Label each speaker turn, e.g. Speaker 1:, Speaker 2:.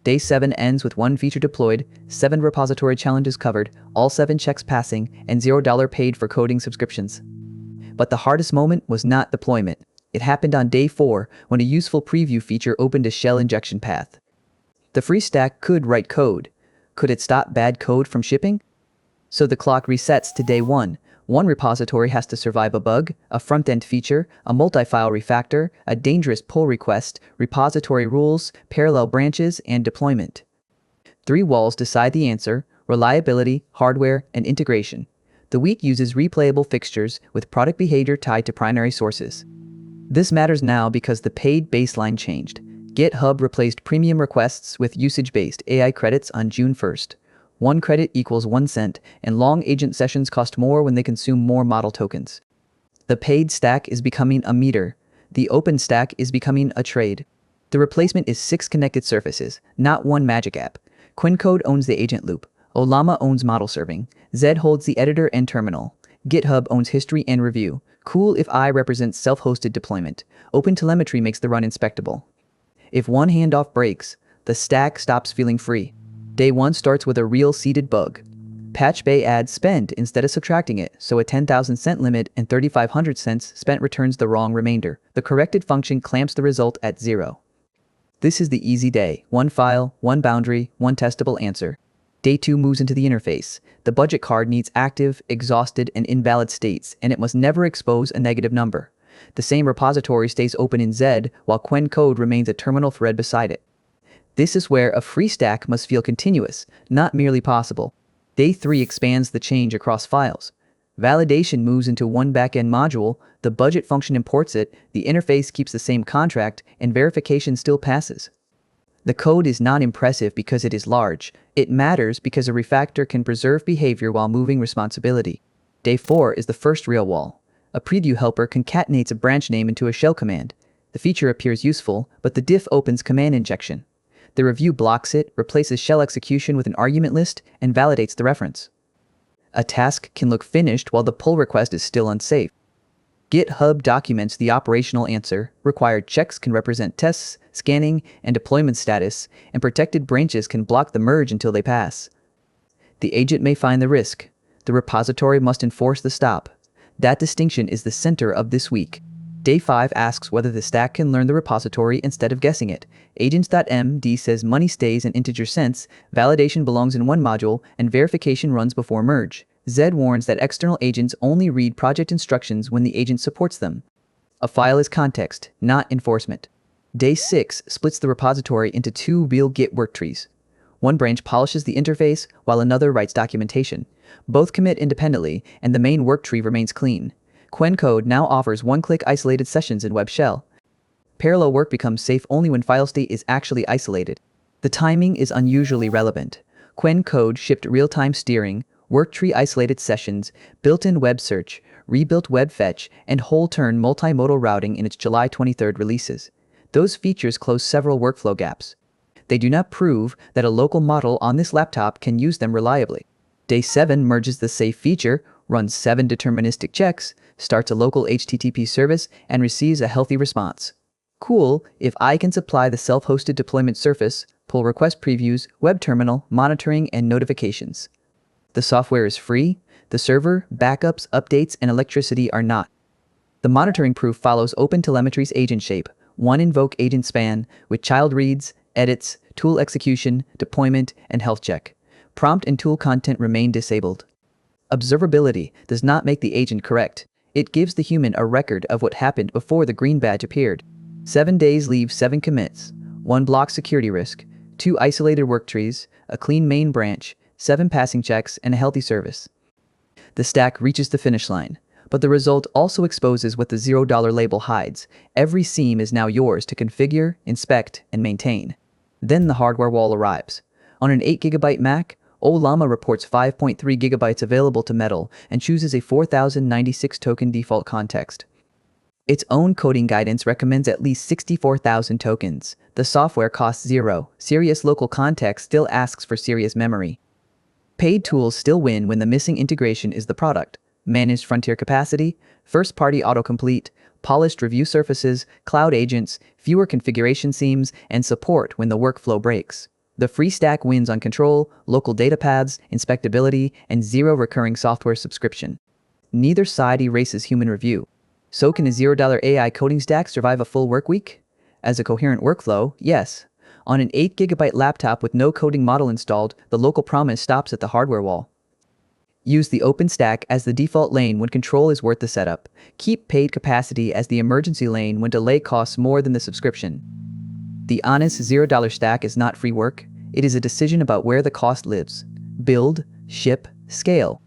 Speaker 1: Day 7 ends with 1 feature deployed, 7 repository challenges covered, all 7 checks passing, and $0 paid for coding subscriptions. But the hardest moment was not deployment. It happened on day 4 when a useful preview feature opened a shell injection path. The free stack could write code. Could it stop bad code from shipping? So the clock resets to day 1. One repository has to survive a bug, a front-end feature, a multi-file refactor, a dangerous pull request, repository rules, parallel branches, and deployment. 3 walls decide the answer: reliability, hardware, and integration. The week uses replayable fixtures with product behavior tied to primary sources. This matters now because the paid baseline changed. GitHub replaced premium requests with usage-based AI credits on June 1st. 1 credit equals 1 cent, and long agent sessions cost more when they consume more model tokens. The paid stack is becoming a meter. The open stack is becoming a trade. The replacement is 6 connected surfaces, not 1 magic app. Qwen Code owns the agent loop. Ollama owns model serving. Zed holds the editor and terminal. GitHub owns history and review. Coolify represents self-hosted deployment. OpenTelemetry makes the run inspectable. If one handoff breaks, the stack stops feeling free. Day 1 starts with a real seeded bug. Patch Bay adds spend instead of subtracting it, so a 10,000 cent limit and 3,500 cents spent returns the wrong remainder. The corrected function clamps the result at 0. This is the easy day: 1 file, 1 boundary, 1 testable answer. Day 2 moves into the interface. The budget card needs active, exhausted, and invalid states, and it must never expose a negative number. The same repository stays open in Zed, while Qwen Code remains a terminal thread beside it. This is where a free stack must feel continuous, not merely possible. Day 3 expands the change across files. Validation moves into 1 backend module, the budget function imports it, the interface keeps the same contract, and verification still passes. The code is not impressive because it is large. It matters because a refactor can preserve behavior while moving responsibility. Day 4 is the first real wall. A preview helper concatenates a branch name into a shell command. The feature appears useful, but the diff opens command injection. The review blocks it, replaces shell execution with an argument list, and validates the reference. A task can look finished while the pull request is still unsafe. GitHub documents the operational answer. Required checks can represent tests, scanning, and deployment status, and protected branches can block the merge until they pass. The agent may find the risk. The repository must enforce the stop. That distinction is the center of this week. Day 5 asks whether the stack can learn the repository instead of guessing it. AGENTS.md says money stays in integer cents, validation belongs in 1 module, and verification runs before merge. Zed warns that external agents only read project instructions when the agent supports them. A file is context, not enforcement. Day 6 splits the repository into 2 real Git worktrees. 1 branch polishes the interface, while another writes documentation. Both commit independently, and the main worktree remains clean. Qwen Code now offers 1-click isolated sessions in Web Shell. Parallel work becomes safe only when file state is actually isolated. The timing is unusually relevant. Qwen Code shipped real-time steering, worktree isolated sessions, built-in web search, rebuilt web fetch, and whole-turn multimodal routing in its July 23rd releases. Those features close several workflow gaps. They do not prove that a local model on this laptop can use them reliably. Day 7 merges the safe feature, runs 7 deterministic checks, starts a local HTTP service, and receives a healthy response. Cool if I can supply the self-hosted deployment surface, pull request previews, web terminal, monitoring, and notifications. The software is free. The server, backups, updates, and electricity are not. The monitoring proof follows OpenTelemetry's agent shape: 1 invoke agent span with child reads, edits, tool execution, deployment, and health check. Prompt and tool content remain disabled. Observability does not make the agent correct. It gives the human a record of what happened before the green badge appeared. 7 days leave 7 commits, 1 block security risk, 2 isolated worktrees, a clean main branch, 7 passing checks, and a healthy service. The stack reaches the finish line, but the result also exposes what the $0 label hides. Every seam is now yours to configure, inspect, and maintain. Then the hardware wall arrives. On an 8GB Mac, Ollama reports 5.3 GB available to Metal and chooses a 4096 token default context. Its own coding guidance recommends at least 64,000 tokens. The software costs 0. Serious local context still asks for serious memory. Paid tools still win when the missing integration is the product. Managed frontier capacity, first-party autocomplete, polished review surfaces, cloud agents, fewer configuration seams, and support when the workflow breaks. The free stack wins on control, local data paths, inspectability, and zero recurring software subscription. Neither side erases human review. So can a $0 AI coding stack survive a full work week? As a coherent workflow, yes. On an 8GB laptop with no coding model installed, the local promise stops at the hardware wall. Use the OpenStack as the default lane when control is worth the setup. Keep paid capacity as the emergency lane when delay costs more than the subscription. The honest $0 stack is not free work. It is a decision about where the cost lives. Build, ship, scale.